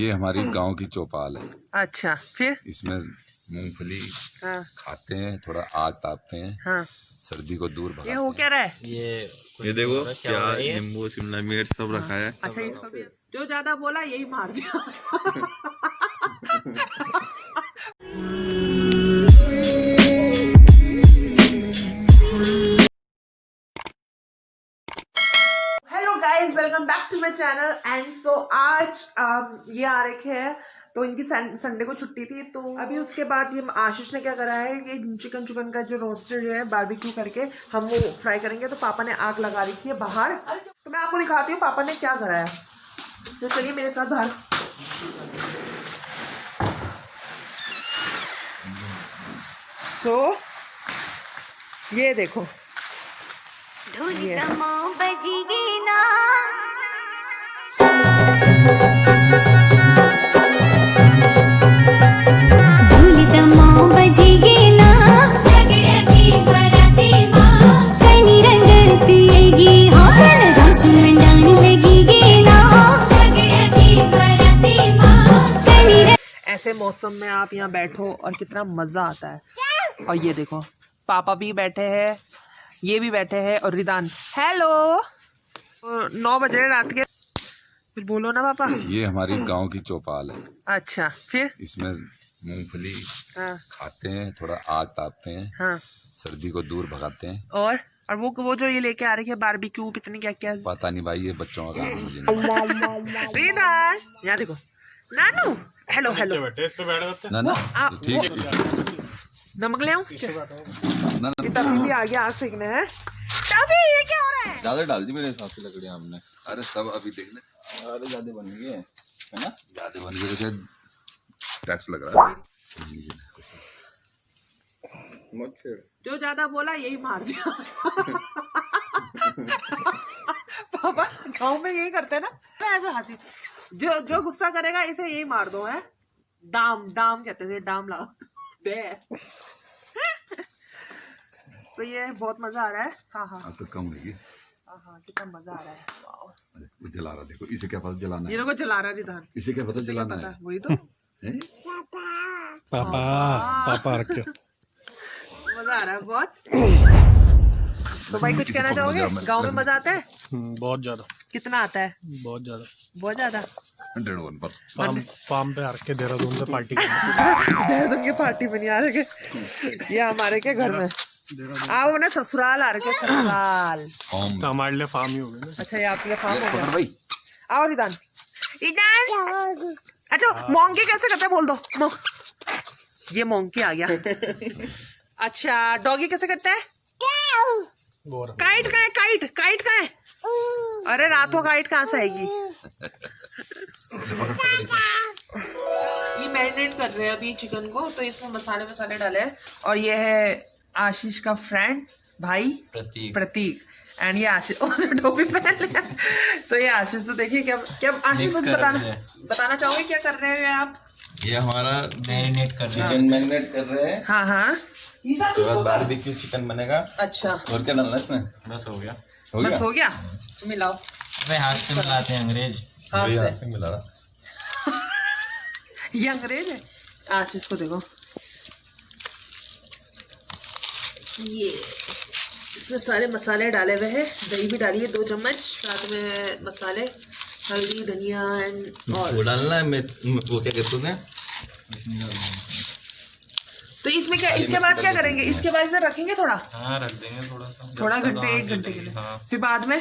ये हमारी गांव की चौपाल है। अच्छा, फिर इसमें मूंगफली खाते हैं, थोड़ा आग तापते हैं। हाँ। सर्दी को दूर भगाते ये हो क्या रहा है? ये देखो प्याज, नींबू, शिमला मिर्च सब रखा है। अच्छा, इसको भी जो ज्यादा बोला यही मार दिया। Hello guys, welcome back to my channel. And so आज ये आ रखे हैं, तो इनकी संडे को छुट्टी थी, तो अभी उसके बाद ये आशीष ने क्या करा है कि चिकन का जो रोस्टेड है बारबेक्यू करके हम वो फ्राई करेंगे। तो पापा ने आग लगा रखी है बाहर, तो मैं आपको दिखाती हूँ पापा ने क्या करा है। तो चलिए मेरे साथ बाहर। तो ये देखो, ऐसे मौसम में आप यहाँ बैठो और कितना मजा आता है। और ये देखो पापा भी बैठे हैं, ये भी बैठे हैं, और रिदान। हेलो, 9 बजे रात के, कुछ बोलो ना पापा। ये हमारी गांव की चौपाल है। अच्छा, फिर इसमें मूंगफली खाते हैं, थोड़ा आग तापते हैं। हाँ। सर्दी को दूर भगाते हैं। और वो जो ये लेके आ रहे हैं बारबेक्यू, इतने क्या क्या पता नहीं भाई, ये बच्चों का काम है, मुझे नहीं। रिदान यहाँ देखो, नानू हेलो हेलो ना ना ठीक है। नमक ले आऊं? ना टफी भी आ गया आग सेकने हैं। टफी, ये क्या हो रहा है? ज्यादा डाल दी मेरे हिसाब से लकड़ियां हमने। अरे सब अभी देखने, अरे ज्यादा बन गए है ना, ज्यादा बन गए तो टैक्स लग रहा है। जो ज्यादा बोला यही मार दिया। पापा गाँव में यही करते हैं ना, ऐसे हंसी। जो गुस्सा करेगा इसे यही मार दो है। दाम कहते हैं, दाम लगाओ। तो ये बहुत मजा आ रहा है। हाँ तो कम होगी। हाँ, कितना मजा आ रहा है। वो जला रहा, देखो इसे क्या पता जलाना है। ये लोगों जला रहा है, इसे क्या पता जलाना है। वही तो पापा रखे मजा आ रहा है बहुत। तो भाई कुछ कहना चाहोगे? गांव में मजा आता है? बहुत ज्यादा। कितना आता है? बहुत ज्यादा। बहुत ज्यादा। 101 पर फार्म पे आके देहरादून से पार्टी देहरादून की पार्टी में नहीं आ रहे, ये हमारे के घर में आओ ना, ससुराल आ रहे, ससुराल तो हमारे लिए फार्म ही हो गए ना। अच्छा, ये आपके लिए फार्म हो गया। भाई आओ रिदान। अच्छा, मोंकी कैसे करते हैं बोल दो। ये मोंकी आ गया। अच्छा, डॉगी कैसे करते हैं? काइट कहाँ है? काइट कहाँ है? अरे रात को काइट कहाँ से आएगी? ये मैरिनेट कर रहे हैं अभी चिकन को, तो इसमें मसाले डाले हैं। और ये है आशीष का फ्रेंड भाई प्रतीक। एंड ये आशीष टोपी पहन लिया। तो ये आशीष, तो देखिए क्या आशीष कुछ बताना चाहोगे क्या कर रहे हैं आप? ये हमारा मैरिनेट कर रहे हैं, चिकन मैरिनेट कर रहे हैं। हाँ। उसके बाद बारबेक्यू चिकन बनेगा। अच्छा, और क्या डालना है इसमें? बस हो गया। बस हो गया। मिलाओ। अबे हाथ से मिलाते हैं अंग्रेज। हाथ से मिला रहा। ये अंग्रेज है। आशीष को देखो, ये इसमें सारे मसाले डाले हुए हैं, दही भी डाली है 2 चम्मच, साथ में मसाले, हल्दी, धनिया एंड और वो डालना है। मैं वो क्या कहते हैं, तो इसमें क्या, इसके बाद क्या करेंगे? इसके बाद इसे रखेंगे थोड़ा, हाँ रख देंगे थोड़ा घंटे, 1 घंटे के लिए। फिर बाद में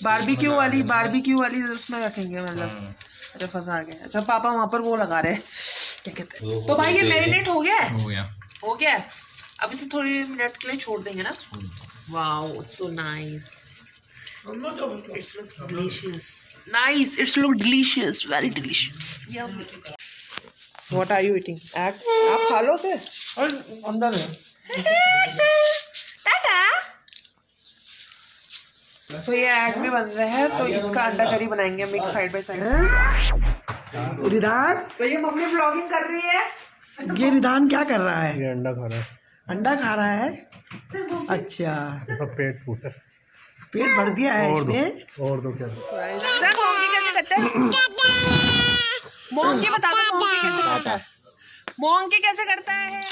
बारबेक्यू वाली उसमें रखेंगे, मतलब। अच्छा, फंसा गया। अच्छा, पापा वहाँ पर वो लगा रहे हैं, क्या कहते हैं। तो भाई ये मैरिनेट हो गया है। अब इसे थोड़ी मिनट के लिए छोड़ देंगे ना। Wow, so nice, it's looks delicious, nice, it's look delicious, very delicious. What are you eating? Egg? आप खा लो से, और अंदर है। टाटा। तो ये एग भी बन रहे हैं, तो इसका अंडा करी बनाएंगे मिक्स साइड बाय साइड। रिदान, तो ये मम्मी व्लॉगिंग कर रही है। ये रिदान क्या कर रहा है? ये अंडा खा रहा है। अंडा खा रहा है? अच्छा, पेट फूल है, पेट भर दिया है इसने। और दो क्या? कैसे करते हैं? मोंकी बता दो, मोंकी कैसे करता है? मोंकी कैसे करता है?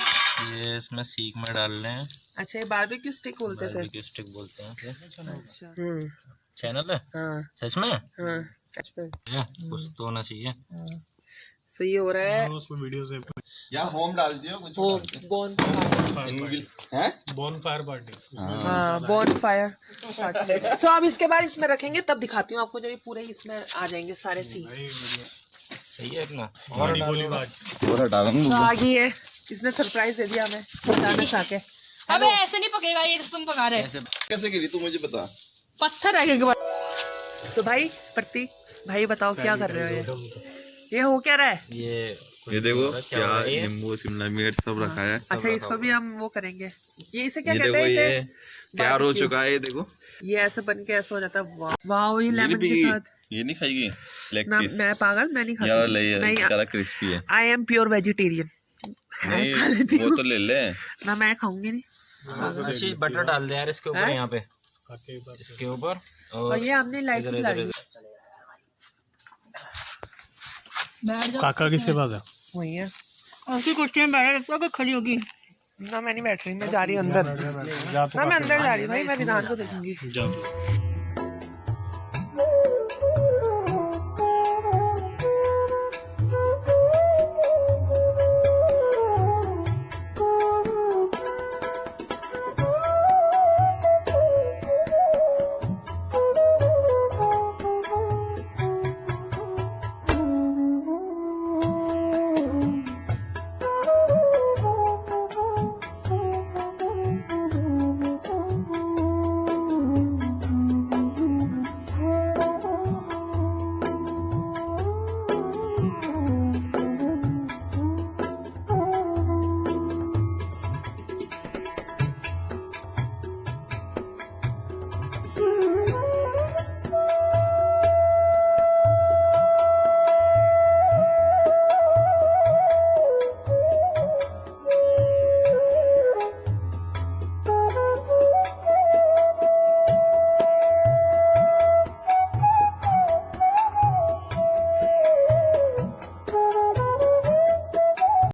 ये इसमें सीख में डाल रहे हैं। अच्छा, ये बारबेक्यू स्टिक बोलते हैं सर। बारबेक्यू स्टिक बोलते हैं। अच्छा। चैनल है हाँ सच में। हाँ कुछ तो होना चाहिए। सो ये हो रहा है उसमें वीडियो से या होम डाल दियो कुछ वो बोन हैं बॉन फायर पार्टी। हाँ बोन फायर। सो अब इसके बाद इसमें रखेंगे, तब दिखाती हूँ आपको जब ये पूरे इसमें आ जाएंगे सारे सी। सही है इतना। और डालूंगा। तो आ गई है, इसने सरप्राइज दे दिया हमें अचानक आके। अबे ऐसे नहीं पकेगा ये जिस तुम पका रहे। कैसे गिरी तू मुझे बता। पत्थर है के बाद। तो भाई प्रतीक भाई बताओ क्या कर रहे हो? ये हो क्या रहा है? ये देखो प्याज, नींबू, शिमला मिर्च सब रखा है। अच्छा, इसको भी हम वो करेंगे। ये इसे क्या ये कहते देखो हैं? ये इसे तैयार हो चुका है। ये देखो ये ऐसे बन के ऐसा हो जाता है। वाह, ये लेमन के साथ। ये नहीं खाएगी लेग ना, पीस मैं पागल, मैं नहीं यार, खाती। नहीं, ज्यादा क्रिस्पी है। I am pure vegetarian. नहीं वो तो ले ले ना, मैं खाऊंगी नहीं। आशीष बटर डाल दे यार इसके ऊपर, यहाँ पे इसके ऊपर। और ये हमने लाइट डाली। काका की सेवा है। वही है। आपकी कुर्सी में बैठा लगता है खड़ी होगी। ना मैं नहीं बैठ रही, मैं जा रही अंदर। ना मैं अंदर जा रही भाई, मैं विधान को देखूंगी।